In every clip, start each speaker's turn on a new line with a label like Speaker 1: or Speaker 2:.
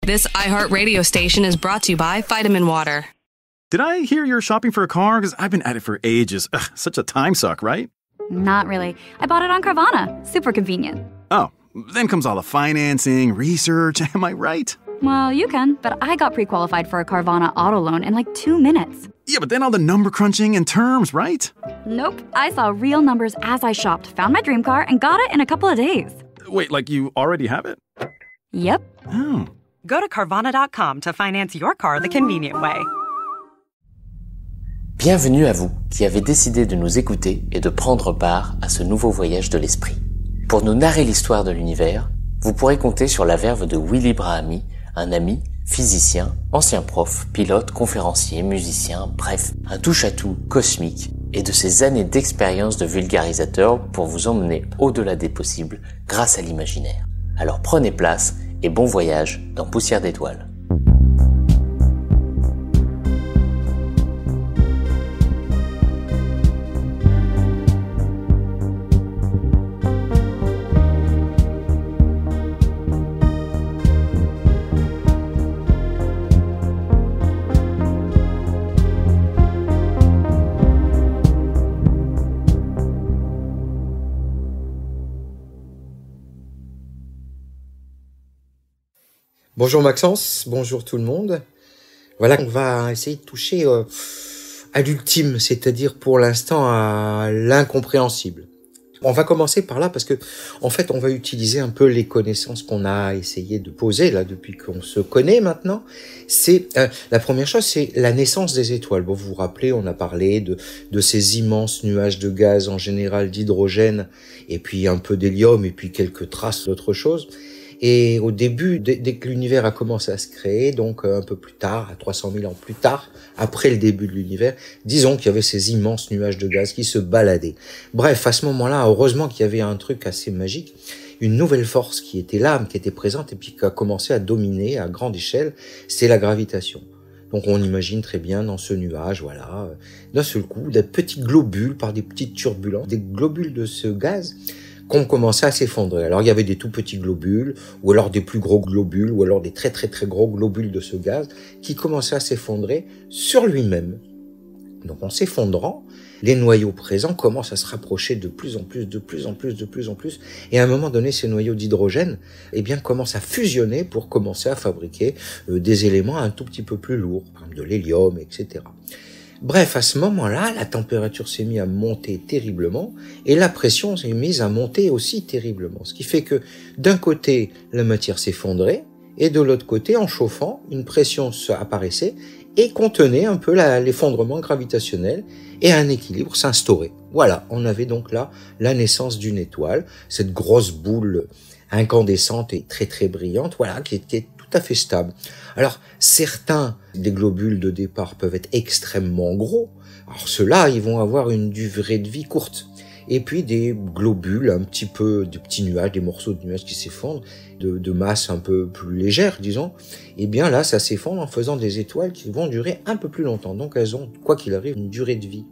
Speaker 1: This iHeartRadio station is brought to you by Vitamin Water.
Speaker 2: Did I hear you're shopping for a car? Because I've been at it for ages. Ugh, such a time suck, right?
Speaker 3: Not really. I bought it on Carvana. Super convenient.
Speaker 2: Oh, then comes all the financing, research. Am I right?
Speaker 3: Well, you can, but I got pre-qualified for a Carvana auto loan in like 2 minutes.
Speaker 2: Yeah, but then all the number crunching and terms, right?
Speaker 3: Nope. I saw real numbers as I shopped, found my dream car, and got it in a couple of days.
Speaker 2: Wait, like you already have it?
Speaker 3: Yep.
Speaker 2: Oh.
Speaker 4: Go to Carvana.com to finance your car the convenient way.
Speaker 5: Bienvenue à vous qui avez décidé de nous écouter et de prendre part à ce nouveau voyage de l'esprit. Pour nous narrer l'histoire de l'univers, vous pourrez compter sur la verve de Willy Brahami, un ami, physicien, ancien prof, pilote, conférencier, musicien, bref, un touche-à-tout cosmique et de ses années d'expérience de vulgarisateur pour vous emmener au-delà des possibles grâce à l'imaginaire. Alors prenez place et bon voyage dans Poussière d'étoiles.
Speaker 6: Bonjour Maxence, bonjour tout le monde. Voilà, on va essayer de toucher à l'ultime, c'est-à-dire pour l'instant à l'incompréhensible. On va commencer par là parce que, en fait, on va utiliser un peu les connaissances qu'on a essayé de poser là depuis qu'on se connaît maintenant. C'est la première chose, c'est la naissance des étoiles. Bon, vous vous rappelez, on a parlé de ces immenses nuages de gaz, en général d'hydrogène, et puis un peu d'hélium, et puis quelques traces d'autre chose. Et au début, dès que l'univers a commencé à se créer, donc un peu plus tard, à 300 000 ans plus tard, après le début de l'univers, disons qu'il y avait ces immenses nuages de gaz qui se baladaient. Bref, à ce moment-là, heureusement qu'il y avait un truc assez magique, une nouvelle force qui était là, qui était présente et puis qui a commencé à dominer à grande échelle, c'est la gravitation. Donc on imagine très bien dans ce nuage, voilà, d'un seul coup, des petits globules par des petites turbulences, des globules de ce gaz qu'on commençait à s'effondrer. Alors il y avait des tout petits globules, ou alors des plus gros globules, ou alors des très très très gros globules de ce gaz qui commençaient à s'effondrer sur lui-même. Donc en s'effondrant, les noyaux présents commencent à se rapprocher de plus en plus, et à un moment donné, ces noyaux d'hydrogène, eh bien, commencent à fusionner pour commencer à fabriquer des éléments un tout petit peu plus lourds, par exemple de l'hélium, etc. Bref, à ce moment-là, la température s'est mise à monter terriblement et la pression s'est mise à monter aussi terriblement. Ce qui fait que d'un côté, la matière s'effondrait et de l'autre côté, en chauffant, une pression apparaissait et contenait un peu l'effondrement gravitationnel et un équilibre s'instaurait. Voilà, on avait donc là la naissance d'une étoile, cette grosse boule incandescente et très très brillante, voilà, qui était tout à fait stable. Alors, certains des globules de départ peuvent être extrêmement gros. Alors ceux-là, ils vont avoir une durée de vie courte. Et puis des globules, un petit peu, de petits nuages, des morceaux de nuages qui s'effondrent, de masse un peu plus légère, disons. Et bien là, ça s'effondre en faisant des étoiles qui vont durer un peu plus longtemps. Donc elles ont, quoi qu'il arrive, une durée de vie.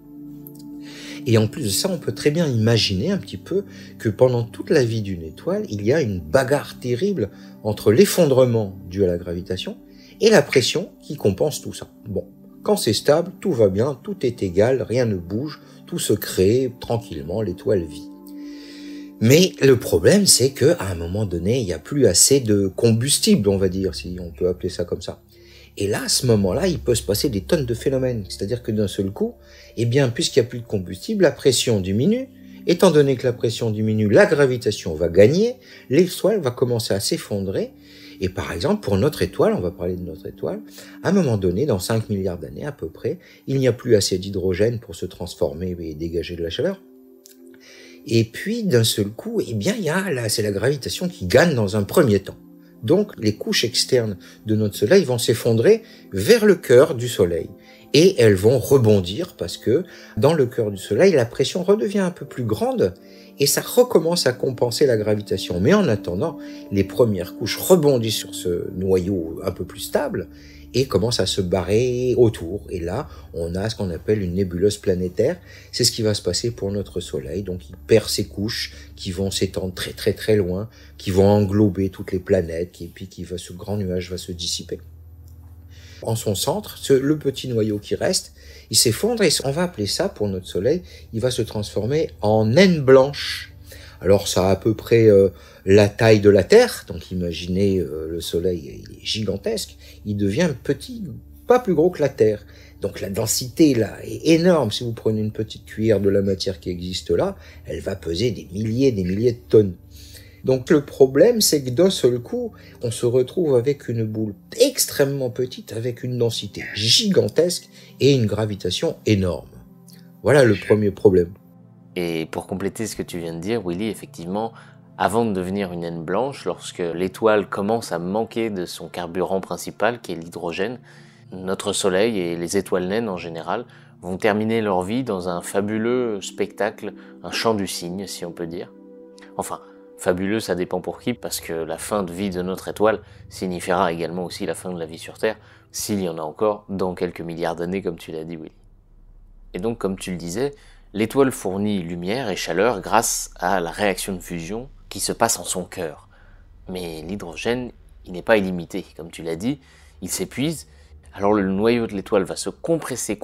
Speaker 6: Et en plus de ça, on peut très bien imaginer un petit peu que pendant toute la vie d'une étoile, il y a une bagarre terrible entre l'effondrement dû à la gravitation et la pression qui compense tout ça. Bon, quand c'est stable, tout va bien, tout est égal, rien ne bouge, tout se crée tranquillement, l'étoile vit. Mais le problème, c'est que à un moment donné, il n'y a plus assez de combustible, on va dire, si on peut appeler ça comme ça. Et là, à ce moment-là, il peut se passer des tonnes de phénomènes. C'est-à-dire que d'un seul coup, eh bien, puisqu'il n'y a plus de combustible, la pression diminue. Étant donné que la pression diminue, la gravitation va gagner, l'étoile va commencer à s'effondrer. Et par exemple, pour notre étoile, on va parler de notre étoile, à un moment donné, dans 5 milliards d'années à peu près, il n'y a plus assez d'hydrogène pour se transformer et dégager de la chaleur. Et puis, d'un seul coup, eh bien, c'est la gravitation qui gagne dans un premier temps. Donc, les couches externes de notre Soleil vont s'effondrer vers le cœur du Soleil. Et elles vont rebondir parce que dans le cœur du Soleil, la pression redevient un peu plus grande et ça recommence à compenser la gravitation. Mais en attendant, les premières couches rebondissent sur ce noyau un peu plus stable et commencent à se barrer autour. Et là, on a ce qu'on appelle une nébuleuse planétaire. C'est ce qui va se passer pour notre Soleil. Donc, il perd ses couches qui vont s'étendre très très très loin, qui vont englober toutes les planètes, et puis ce grand nuage va se dissiper. En son centre, le petit noyau qui reste, il s'effondre et on va appeler ça, pour notre Soleil, il va se transformer en naine blanche. Alors ça a à peu près la taille de la Terre, donc imaginez le Soleil, il est gigantesque, il devient petit, pas plus gros que la Terre. Donc la densité là est énorme. Si vous prenez une petite cuillère de la matière qui existe là, elle va peser des milliers de tonnes. Donc le problème, c'est que d'un seul coup, on se retrouve avec une boule extrêmement petite, avec une densité gigantesque et une gravitation énorme. Voilà le premier problème.
Speaker 5: Et pour compléter ce que tu viens de dire, Willy, effectivement, avant de devenir une naine blanche, lorsque l'étoile commence à manquer de son carburant principal, qui est l'hydrogène, notre Soleil et les étoiles naines en général vont terminer leur vie dans un fabuleux spectacle, un chant du cygne, si on peut dire. Enfin, fabuleux, ça dépend pour qui, parce que la fin de vie de notre étoile signifiera également aussi la fin de la vie sur Terre, s'il y en a encore, dans quelques milliards d'années, comme tu l'as dit, Willy. Et donc, comme tu le disais, l'étoile fournit lumière et chaleur grâce à la réaction de fusion qui se passe en son cœur. Mais l'hydrogène, il n'est pas illimité, comme tu l'as dit, il s'épuise, alors le noyau de l'étoile va se compresser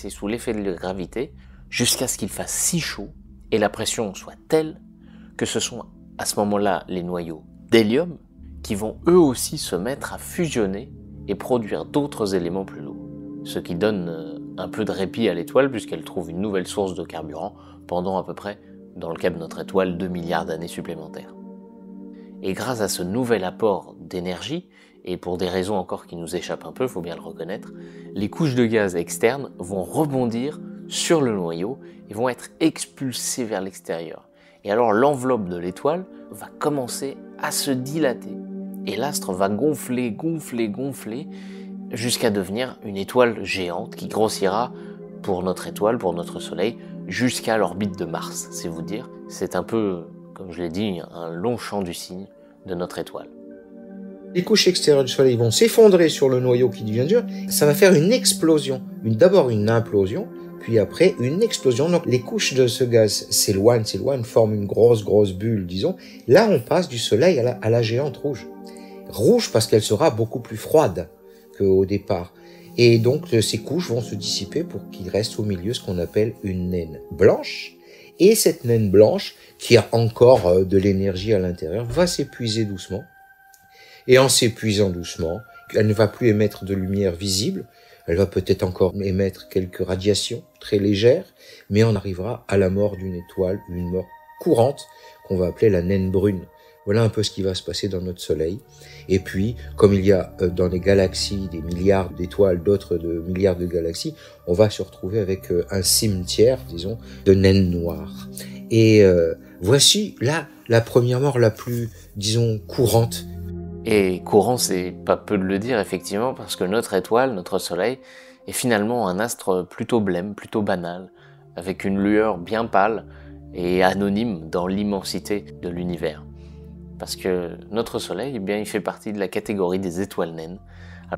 Speaker 5: sous l'effet de la gravité, jusqu'à ce qu'il fasse si chaud, et la pression soit telle que ce sont à ce moment-là les noyaux d'hélium qui vont eux aussi se mettre à fusionner et produire d'autres éléments plus lourds. Ce qui donne un peu de répit à l'étoile puisqu'elle trouve une nouvelle source de carburant pendant à peu près, dans le cas de notre étoile, 2 milliards d'années supplémentaires. Et grâce à ce nouvel apport d'énergie, et pour des raisons encore qui nous échappent un peu, faut bien le reconnaître, les couches de gaz externes vont rebondir sur le noyau et vont être expulsées vers l'extérieur. Et alors l'enveloppe de l'étoile va commencer à se dilater. Et l'astre va gonfler, jusqu'à devenir une étoile géante qui grossira pour notre étoile, pour notre Soleil, jusqu'à l'orbite de Mars. C'est vous dire, c'est un peu, comme je l'ai dit, un long chant du cygne de notre étoile.
Speaker 6: Les couches extérieures du Soleil vont s'effondrer sur le noyau qui devient dur. Ça va faire une explosion. D'abord une implosion, puis après une explosion. Donc les couches de ce gaz s'éloignent, forment une grosse bulle, disons. Là, on passe du Soleil à la géante rouge. Rouge parce qu'elle sera beaucoup plus froide qu'au départ. Et donc ces couches vont se dissiper pour qu'il reste au milieu ce qu'on appelle une naine blanche. Et cette naine blanche, qui a encore de l'énergie à l'intérieur, va s'épuiser doucement. Et en s'épuisant doucement, elle ne va plus émettre de lumière visible. Elle va peut-être encore émettre quelques radiations très légères, mais on arrivera à la mort d'une étoile, une mort courante, qu'on va appeler la naine brune. Voilà un peu ce qui va se passer dans notre Soleil. Et puis, comme il y a dans les galaxies des milliards d'étoiles, d'autres de milliards de galaxies, on va se retrouver avec un cimetière, disons, de naines noires. Et voici là la première mort la plus, disons, courante.
Speaker 5: Et courant, c'est pas peu de le dire, effectivement, parce que notre étoile, notre Soleil, est finalement un astre plutôt blême, plutôt banal, avec une lueur bien pâle et anonyme dans l'immensité de l'univers. Parce que notre Soleil, eh bien, il fait partie de la catégorie des étoiles naines.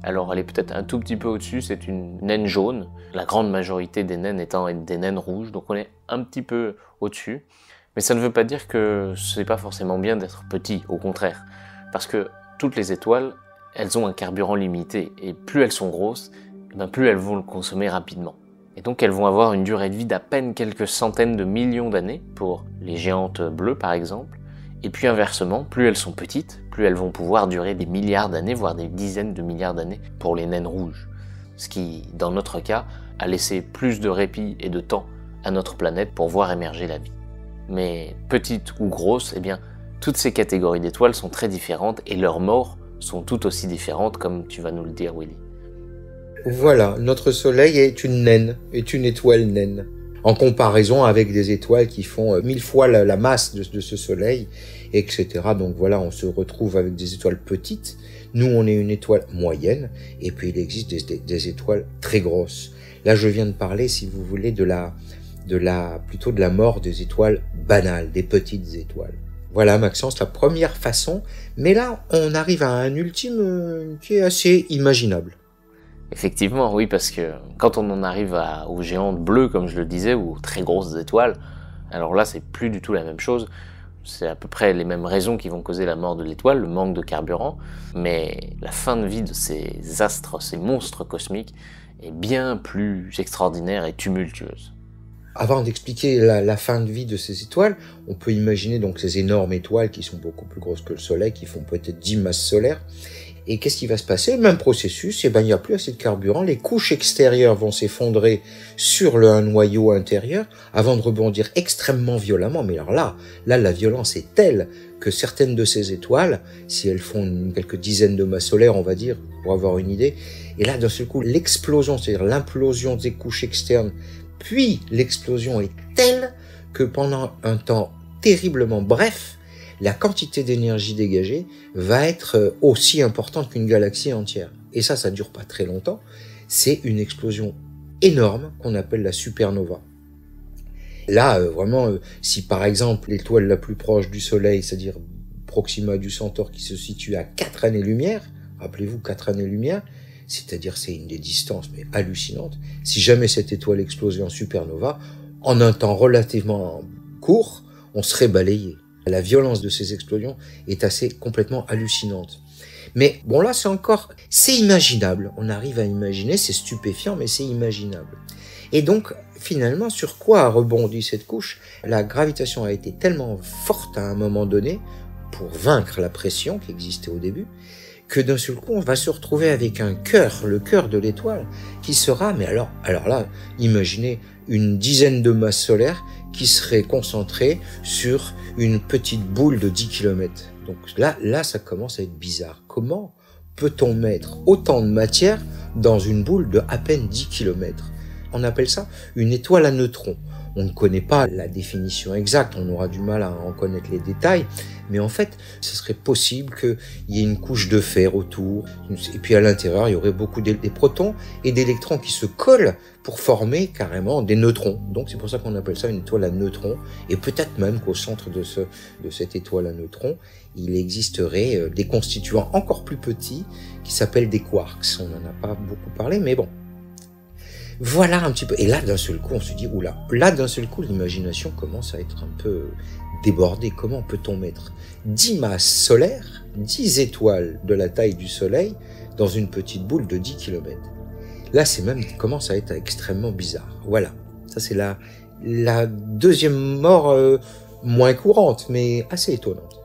Speaker 5: Alors elle est peut-être un tout petit peu au-dessus, c'est une naine jaune, la grande majorité des naines étant des naines rouges, donc on est un petit peu au-dessus. Mais ça ne veut pas dire que c'est pas forcément bien d'être petit, au contraire. Parce que toutes les étoiles, elles ont un carburant limité, et plus elles sont grosses, plus elles vont le consommer rapidement. Et donc elles vont avoir une durée de vie d'à peine quelques centaines de millions d'années, pour les géantes bleues par exemple, et puis inversement, plus elles sont petites, plus elles vont pouvoir durer des milliards d'années, voire des dizaines de milliards d'années pour les naines rouges. Ce qui, dans notre cas, a laissé plus de répit et de temps à notre planète pour voir émerger la vie. Mais petites ou grosses, eh bien, toutes ces catégories d'étoiles sont très différentes et leurs morts sont tout aussi différentes, comme tu vas nous le dire, Willy.
Speaker 6: Voilà, notre Soleil est une naine, est une étoile naine, en comparaison avec des étoiles qui font 1000 fois la masse de ce Soleil, etc. Donc voilà, on se retrouve avec des étoiles petites. Nous, on est une étoile moyenne, et puis il existe des étoiles très grosses. Là, je viens de parler, si vous voulez, de plutôt de la mort des étoiles banales, des petites étoiles. Voilà, Maxence, la première façon. Mais là, on arrive à un ultime qui est assez imaginable.
Speaker 5: Effectivement, oui, parce que quand on en arrive aux géantes bleues, comme je le disais, ou aux très grosses étoiles, alors là, c'est plus du tout la même chose. C'est à peu près les mêmes raisons qui vont causer la mort de l'étoile, le manque de carburant, mais la fin de vie de ces astres, ces monstres cosmiques, est bien plus extraordinaire et tumultueuse.
Speaker 6: Avant d'expliquer la fin de vie de ces étoiles, on peut imaginer donc ces énormes étoiles qui sont beaucoup plus grosses que le Soleil, qui font peut-être 10 masses solaires. Et qu'est-ce qui va se passer? Même processus, il n'y a plus assez de carburant, les couches extérieures vont s'effondrer sur un noyau intérieur avant de rebondir extrêmement violemment. Mais alors là, la violence est telle que certaines de ces étoiles, si elles font quelques dizaines de masses solaires, on va dire, pour avoir une idée, et là, d'un seul coup, l'explosion, c'est-à-dire l'implosion des couches externes, puis l'explosion est telle que pendant un temps terriblement bref, la quantité d'énergie dégagée va être aussi importante qu'une galaxie entière. Et ça dure pas très longtemps. C'est une explosion énorme qu'on appelle la supernova. Là, vraiment, si par exemple l'étoile la plus proche du Soleil, c'est-à-dire Proxima du Centaure qui se situe à 4 années-lumière, rappelez-vous 4 années-lumière, c'est-à-dire c'est une des distances mais hallucinantes. Si jamais cette étoile explosait en supernova, en un temps relativement court, on serait balayé. La violence de ces explosions est assez complètement hallucinante. Mais bon là c'est imaginable. On arrive à imaginer, c'est stupéfiant mais c'est imaginable. Et donc finalement sur quoi a rebondi cette couche? La gravitation a été tellement forte à un moment donné pour vaincre la pression qui existait au début, que d'un seul coup, on va se retrouver avec un cœur, le cœur de l'étoile, qui sera, mais alors là, imaginez une dizaine de masses solaires qui seraient concentrées sur une petite boule de 10 km. Donc là, ça commence à être bizarre. Comment peut-on mettre autant de matière dans une boule de à peine 10 km? On appelle ça une étoile à neutrons. On ne connaît pas la définition exacte, on aura du mal à en connaître les détails, mais en fait, ce serait possible qu'il y ait une couche de fer autour, et puis à l'intérieur, il y aurait beaucoup des protons et d'électrons qui se collent pour former carrément des neutrons. Donc c'est pour ça qu'on appelle ça une étoile à neutrons, et peut-être même qu'au centre de cette étoile à neutrons, il existerait des constituants encore plus petits qui s'appellent des quarks. On n'en a pas beaucoup parlé, mais bon. Voilà un petit peu. Et là, d'un seul coup, on se dit, oula, là, d'un seul coup, l'imagination commence à être un peu débordée. Comment peut-on mettre 10 masses solaires, 10 étoiles de la taille du Soleil, dans une petite boule de 10 km? Là, commence à être extrêmement bizarre. Voilà. Ça, c'est la deuxième mort moins courante, mais assez étonnante.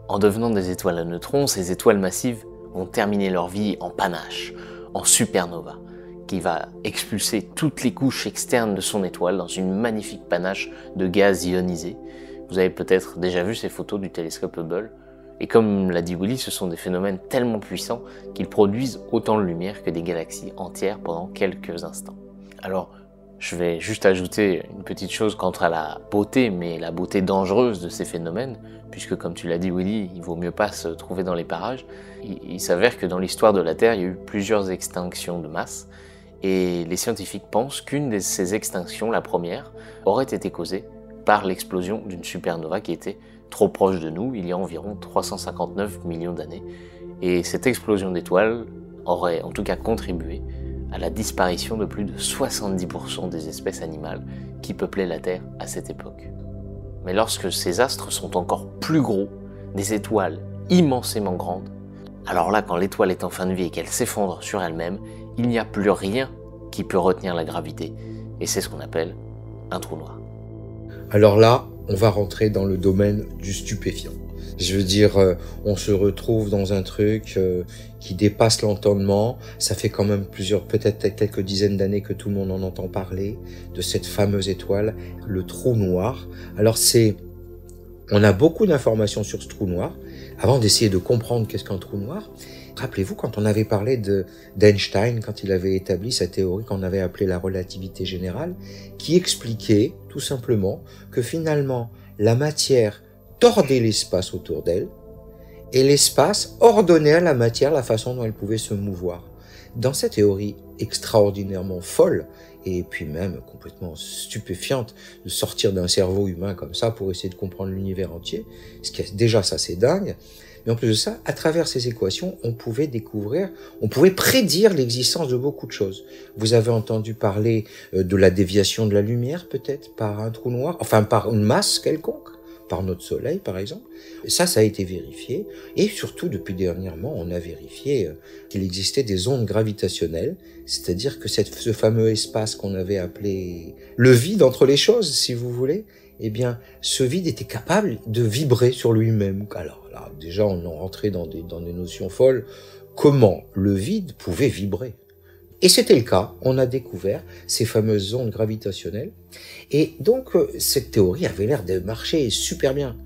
Speaker 5: En devenant des étoiles à neutrons, ces étoiles massives vont terminer leur vie en panache, en supernova, qui va expulser toutes les couches externes de son étoile dans une magnifique panache de gaz ionisé. Vous avez peut-être déjà vu ces photos du télescope Hubble. Et comme l'a dit Willy, ce sont des phénomènes tellement puissants qu'ils produisent autant de lumière que des galaxies entières pendant quelques instants. Alors, je vais juste ajouter une petite chose quant à la beauté, mais la beauté dangereuse de ces phénomènes, puisque comme tu l'as dit Willy, il vaut mieux pas se trouver dans les parages. Il s'avère que dans l'histoire de la Terre, il y a eu plusieurs extinctions de masse, et les scientifiques pensent qu'une de ces extinctions, la première, aurait été causée par l'explosion d'une supernova qui était trop proche de nous, il y a environ 359 millions d'années. Et cette explosion d'étoiles aurait en tout cas contribué à la disparition de plus de 70% des espèces animales qui peuplaient la Terre à cette époque. Mais lorsque ces astres sont encore plus gros, des étoiles immensément grandes, alors là, quand l'étoile est en fin de vie et qu'elle s'effondre sur elle-même, il n'y a plus rien qui peut retenir la gravité. Et c'est ce qu'on appelle un trou noir.
Speaker 6: Alors là, on va rentrer dans le domaine du stupéfiant. Je veux dire, on se retrouve dans un truc qui dépasse l'entendement. Ça fait quand même peut-être quelques dizaines d'années que tout le monde en entend parler, de cette fameuse étoile, le trou noir. Alors on a beaucoup d'informations sur ce trou noir. Avant d'essayer de comprendre qu'est-ce qu'un trou noir, rappelez-vous quand on avait parlé d'Einstein, quand il avait établi sa théorie qu'on avait appelée la relativité générale, qui expliquait tout simplement que finalement la matière tordait l'espace autour d'elle et l'espace ordonnait à la matière la façon dont elle pouvait se mouvoir. Dans cette théorie extraordinairement folle et puis même complètement stupéfiante de sortir d'un cerveau humain comme ça pour essayer de comprendre l'univers entier. Ce qui est déjà ça, c'est dingue. Mais en plus de ça, à travers ces équations, on pouvait prédire l'existence de beaucoup de choses. Vous avez entendu parler de la déviation de la lumière, peut-être, par un trou noir, enfin par une masse quelconque, par notre Soleil, par exemple. Ça a été vérifié. Et surtout, depuis dernièrement, on a vérifié qu'il existait des ondes gravitationnelles, c'est-à-dire que ce fameux espace qu'on avait appelé le vide entre les choses, si vous voulez, eh bien, ce vide était capable de vibrer sur lui-même. Alors là, déjà, on en rentrait dans des notions folles. Comment le vide pouvait vibrer? Et c'était le cas. On a découvert ces fameuses ondes gravitationnelles. Et donc, cette théorie avait l'air de marcher super bien.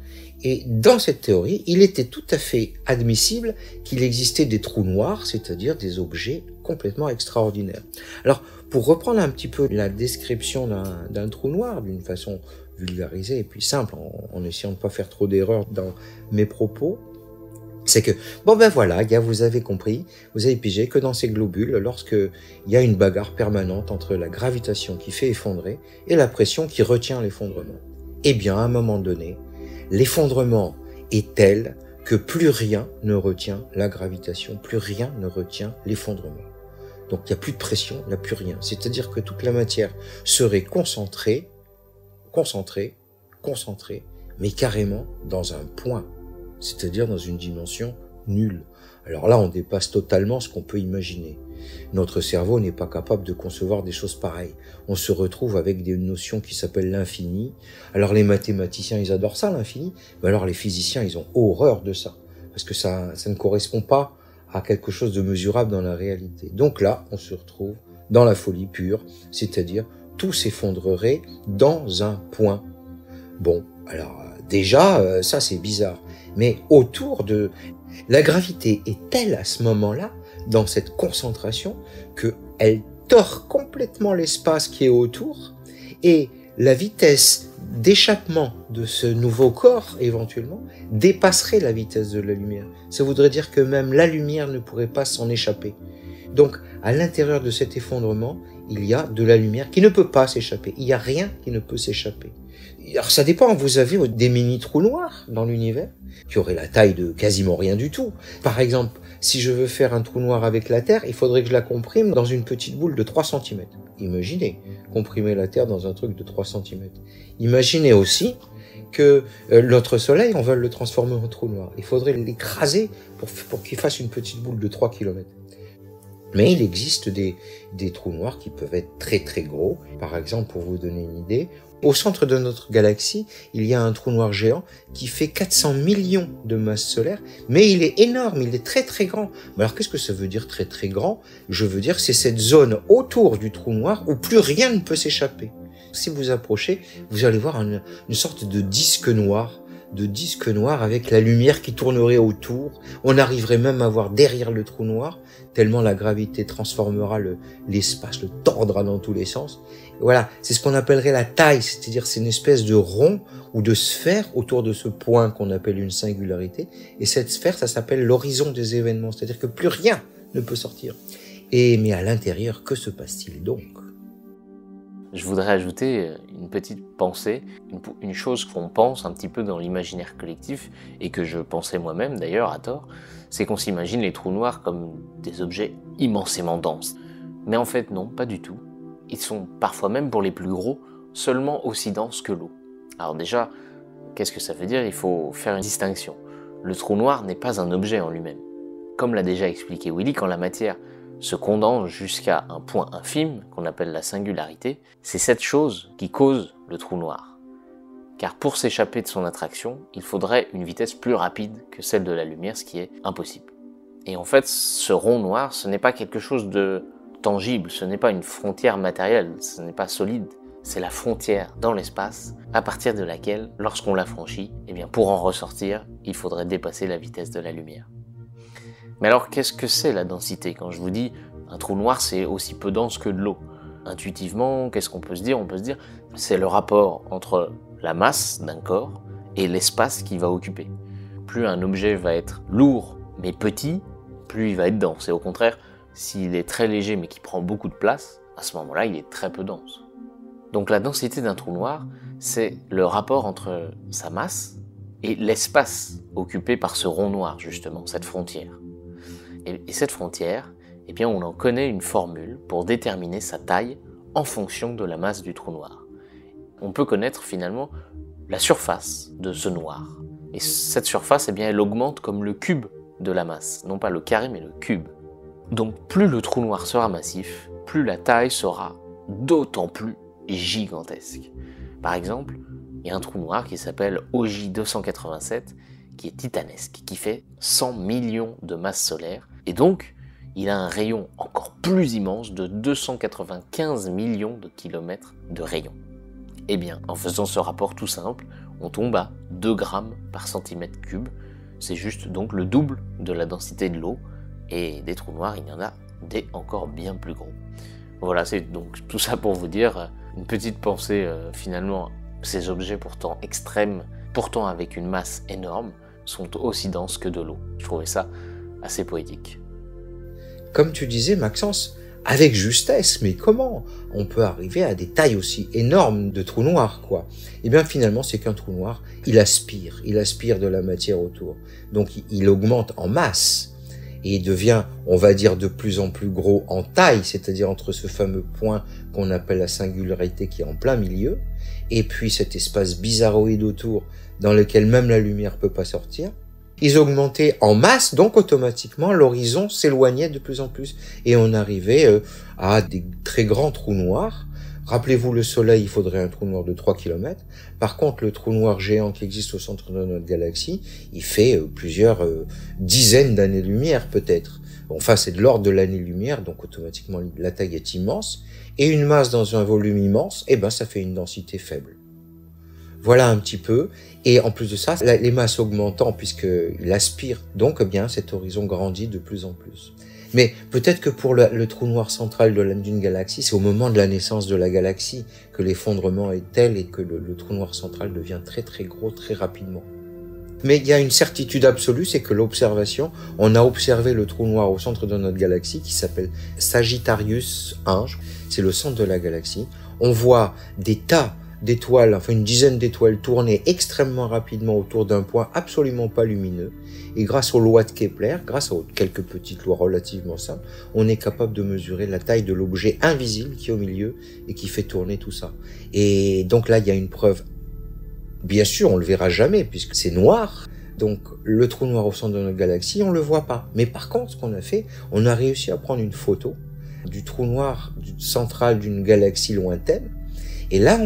Speaker 6: Et dans cette théorie, il était tout à fait admissible qu'il existait des trous noirs, c'est-à-dire des objets complètement extraordinaires. Alors, pour reprendre un petit peu la description d'un trou noir, d'une façon vulgarisée et puis simple, en essayant de ne pas faire trop d'erreurs dans mes propos, c'est que, voilà, vous avez compris, vous avez pigé que dans ces globules, lorsqu'il y a une bagarre permanente entre la gravitation qui fait effondrer et la pression qui retient l'effondrement. Eh bien, à un moment donné, l'effondrement est tel que plus rien ne retient la gravitation, plus rien ne retient l'effondrement. Donc, il n'y a plus de pression, il n'y a plus rien. C'est-à-dire que toute la matière serait concentrée, mais carrément dans un point, c'est-à-dire dans une dimension nulle. Alors là, on dépasse totalement ce qu'on peut imaginer. Notre cerveau n'est pas capable de concevoir des choses pareilles. On se retrouve avec des notions qui s'appellent l'infini. Alors les mathématiciens, ils adorent ça, l'infini, mais alors les physiciens, ils ont horreur de ça, parce que ça ne correspond pas à quelque chose de mesurable dans la réalité. Donc là, on se retrouve dans la folie pure, c'est-à-dire tout s'effondrerait dans un point. Bon, alors déjà, ça c'est bizarre. Mais autour de... La gravité est telle à ce moment-là, dans cette concentration, qu'elle tord complètement l'espace qui est autour, et la vitesse d'échappement de ce nouveau corps, éventuellement, dépasserait la vitesse de la lumière. Ça voudrait dire que même la lumière ne pourrait pas s'en échapper. Donc, à l'intérieur de cet effondrement, il y a de la lumière qui ne peut pas s'échapper. Il n'y a rien qui ne peut s'échapper. Alors ça dépend, vous avez des mini-trous noirs dans l'univers, qui auraient la taille de quasiment rien du tout. Par exemple, si je veux faire un trou noir avec la Terre, il faudrait que je la comprime dans une petite boule de 3 cm. Imaginez, comprimer la Terre dans un truc de 3 cm. Imaginez aussi que notre Soleil, on veut le transformer en trou noir. Il faudrait l'écraser pour qu'il fasse une petite boule de 3 km. Mais il existe des trous noirs qui peuvent être très très gros. Par exemple, pour vous donner une idée, au centre de notre galaxie, il y a un trou noir géant qui fait 400 millions de masses solaires, mais il est énorme, il est très très grand. Mais alors qu'est-ce que ça veut dire très très grand? Je veux dire c'est cette zone autour du trou noir où plus rien ne peut s'échapper. Si vous approchez, vous allez voir une sorte de disque noir avec la lumière qui tournerait autour. On arriverait même à voir derrière le trou noir, tellement la gravité transformera l'espace, le tordra dans tous les sens. Et voilà, c'est ce qu'on appellerait la taille, c'est-à-dire c'est une espèce de rond ou de sphère autour de ce point qu'on appelle une singularité. Et cette sphère, ça s'appelle l'horizon des événements, c'est-à-dire que plus rien ne peut sortir. Mais à l'intérieur, que se passe-t-il donc ?
Speaker 5: Je voudrais ajouter une petite pensée, une chose qu'on pense un petit peu dans l'imaginaire collectif, et que je pensais moi-même d'ailleurs à tort, c'est qu'on s'imagine les trous noirs comme des objets immensément denses. Mais en fait non, pas du tout. Ils sont parfois même pour les plus gros, seulement aussi denses que l'eau. Alors déjà, qu'est-ce que ça veut dire? Il faut faire une distinction. Le trou noir n'est pas un objet en lui-même. Comme l'a déjà expliqué Willy, quand la matière se condense jusqu'à un point infime, qu'on appelle la singularité, c'est cette chose qui cause le trou noir. Car pour s'échapper de son attraction, il faudrait une vitesse plus rapide que celle de la lumière, ce qui est impossible. Et en fait, ce rond noir, ce n'est pas quelque chose de tangible, ce n'est pas une frontière matérielle, ce n'est pas solide, c'est la frontière dans l'espace, à partir de laquelle, lorsqu'on la franchit, eh bien pour en ressortir, il faudrait dépasser la vitesse de la lumière. Mais alors, qu'est-ce que c'est la densité? Quand je vous dis un trou noir, c'est aussi peu dense que de l'eau. Intuitivement, qu'est-ce qu'on peut se dire? On peut se dire, c'est le rapport entre la masse d'un corps et l'espace qu'il va occuper. Plus un objet va être lourd mais petit, plus il va être dense. Et au contraire, s'il est très léger mais qui prend beaucoup de place, à ce moment-là, il est très peu dense. Donc la densité d'un trou noir, c'est le rapport entre sa masse et l'espace occupé par ce rond noir, justement, cette frontière. Et cette frontière, eh bien, on en connaît une formule pour déterminer sa taille en fonction de la masse du trou noir. On peut connaître finalement la surface de ce noir. Et cette surface, eh bien, elle augmente comme le cube de la masse, non pas le carré, mais le cube. Donc plus le trou noir sera massif, plus la taille sera d'autant plus gigantesque. Par exemple, il y a un trou noir qui s'appelle OJ287, qui est titanesque, qui fait 100 millions de masses solaires, et donc il a un rayon encore plus immense de 295 millions de kilomètres de rayon. Eh bien, en faisant ce rapport tout simple, on tombe à 2 grammes par centimètre cube. C'est juste donc le double de la densité de l'eau, et des trous noirs, il y en a des encore bien plus gros. Voilà, c'est donc tout ça pour vous dire une petite pensée finalement, ces objets pourtant extrêmes, pourtant avec une masse énorme, sont aussi denses que de l'eau. Je trouvais ça assez poétique.
Speaker 6: Comme tu disais, Maxence, avec justesse, mais comment on peut arriver à des tailles aussi énormes de trous noirs, quoi? Eh bien, finalement, c'est qu'un trou noir, il aspire de la matière autour. Donc, il augmente en masse et il devient, on va dire, de plus en plus gros en taille, c'est-à-dire entre ce fameux point qu'on appelle la singularité qui est en plein milieu, et puis cet espace bizarroïde autour dans lequel même la lumière peut pas sortir. Ils augmentaient en masse, donc automatiquement l'horizon s'éloignait de plus en plus et on arrivait à des très grands trous noirs. Rappelez-vous, le Soleil, il faudrait un trou noir de 3 km. Par contre, le trou noir géant qui existe au centre de notre galaxie, il fait plusieurs dizaines d'années-lumière peut-être. Enfin, c'est de l'ordre de l'année-lumière, donc automatiquement la taille est immense. Et une masse dans un volume immense, eh ben ça fait une densité faible. Voilà un petit peu. Et en plus de ça, les masses augmentant puisqu'il aspire, donc eh bien cet horizon grandit de plus en plus. Mais peut-être que pour le trou noir central d'une galaxie, c'est au moment de la naissance de la galaxie que l'effondrement est tel et que le trou noir central devient très très gros très rapidement. Mais il y a une certitude absolue, c'est que l'observation, on a observé le trou noir au centre de notre galaxie qui s'appelle Sagittarius 1, c'est le centre de la galaxie. On voit des tas d'étoiles, enfin une dizaine d'étoiles tourner extrêmement rapidement autour d'un point absolument pas lumineux. Et grâce aux lois de Kepler, grâce à quelques petites lois relativement simples, on est capable de mesurer la taille de l'objet invisible qui est au milieu et qui fait tourner tout ça. Et donc là, il y a une preuve. Bien sûr, on le verra jamais puisque c'est noir. Donc le trou noir au centre de notre galaxie, on le voit pas. Mais par contre, ce qu'on a fait, on a réussi à prendre une photo du trou noir central d'une galaxie lointaine. Et là,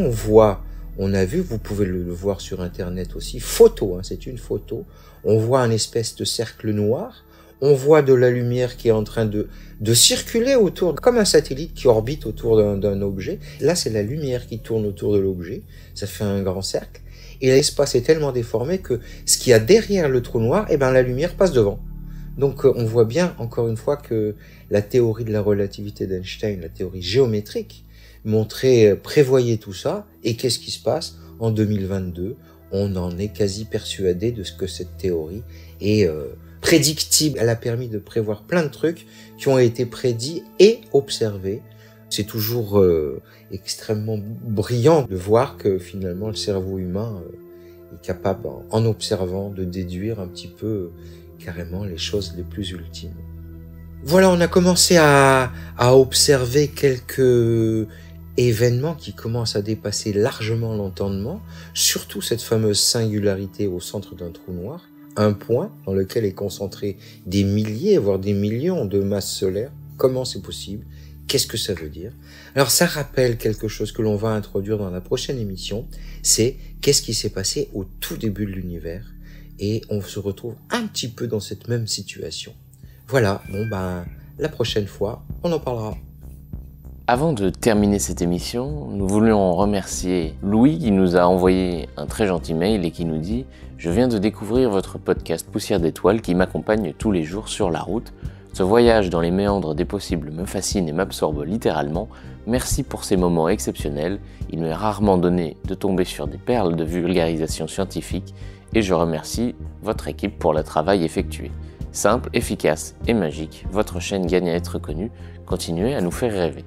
Speaker 6: on a vu, vous pouvez le voir sur Internet aussi, photo, c'est une photo. On voit un espèce de cercle noir. On voit de la lumière qui est en train de circuler autour, comme un satellite qui orbite autour d'un objet. Là, c'est la lumière qui tourne autour de l'objet. Ça fait un grand cercle. Et l'espace est tellement déformé que ce qu'il y a derrière le trou noir, eh ben, la lumière passe devant. Donc, on voit bien, encore une fois, que la théorie de la relativité d'Einstein, la théorie géométrique, prévoyait tout ça. Et qu'est-ce qui se passe? En 2022, on en est quasi persuadé de ce que cette théorie est prédictible. Elle a permis de prévoir plein de trucs qui ont été prédits et observés. C'est toujours extrêmement brillant de voir que finalement le cerveau humain est capable, en observant, de déduire un petit peu carrément les choses les plus ultimes. Voilà, on a commencé à observer quelques événements qui commencent à dépasser largement l'entendement, surtout cette fameuse singularité au centre d'un trou noir, un point dans lequel est concentré des milliers, voire des millions de masses solaires. Comment c'est possible? Qu'est-ce que ça veut dire? Alors ça rappelle quelque chose que l'on va introduire dans la prochaine émission, c'est qu'est-ce qui s'est passé au tout début de l'univers, et on se retrouve un petit peu dans cette même situation. Voilà, la prochaine fois, on en parlera.
Speaker 5: Avant de terminer cette émission, nous voulions remercier Louis qui nous a envoyé un très gentil mail et qui nous dit « Je viens de découvrir votre podcast Poussière d'étoiles qui m'accompagne tous les jours sur la route. Ce voyage dans les méandres des possibles me fascine et m'absorbe littéralement. Merci pour ces moments exceptionnels. Il m'est rarement donné de tomber sur des perles de vulgarisation scientifique et je remercie votre équipe pour le travail effectué. Simple, efficace et magique, votre chaîne gagne à être connue. Continuez à nous faire rêver.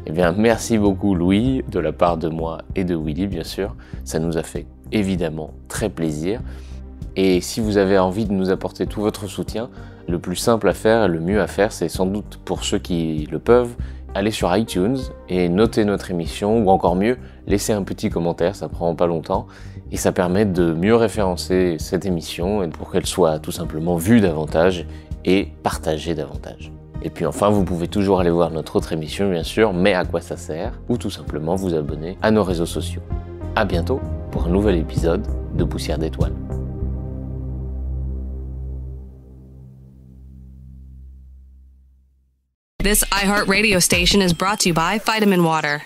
Speaker 5: Eh bien, merci beaucoup Louis, de la part de moi et de Willy bien sûr. Ça nous a fait évidemment très plaisir. Et si vous avez envie de nous apporter tout votre soutien, le plus simple à faire et le mieux à faire, c'est sans doute pour ceux qui le peuvent, aller sur iTunes et noter notre émission, ou encore mieux, laisser un petit commentaire, ça prend pas longtemps, et ça permet de mieux référencer cette émission et pour qu'elle soit tout simplement vue davantage et partagée davantage. Et puis enfin, vous pouvez toujours aller voir notre autre émission bien sûr, Mais à quoi ça sert, ou tout simplement vous abonner à nos réseaux sociaux. À bientôt pour un nouvel épisode de Poussière d'étoiles.
Speaker 1: This iHeartRadio station is brought to you by Vitamin Water.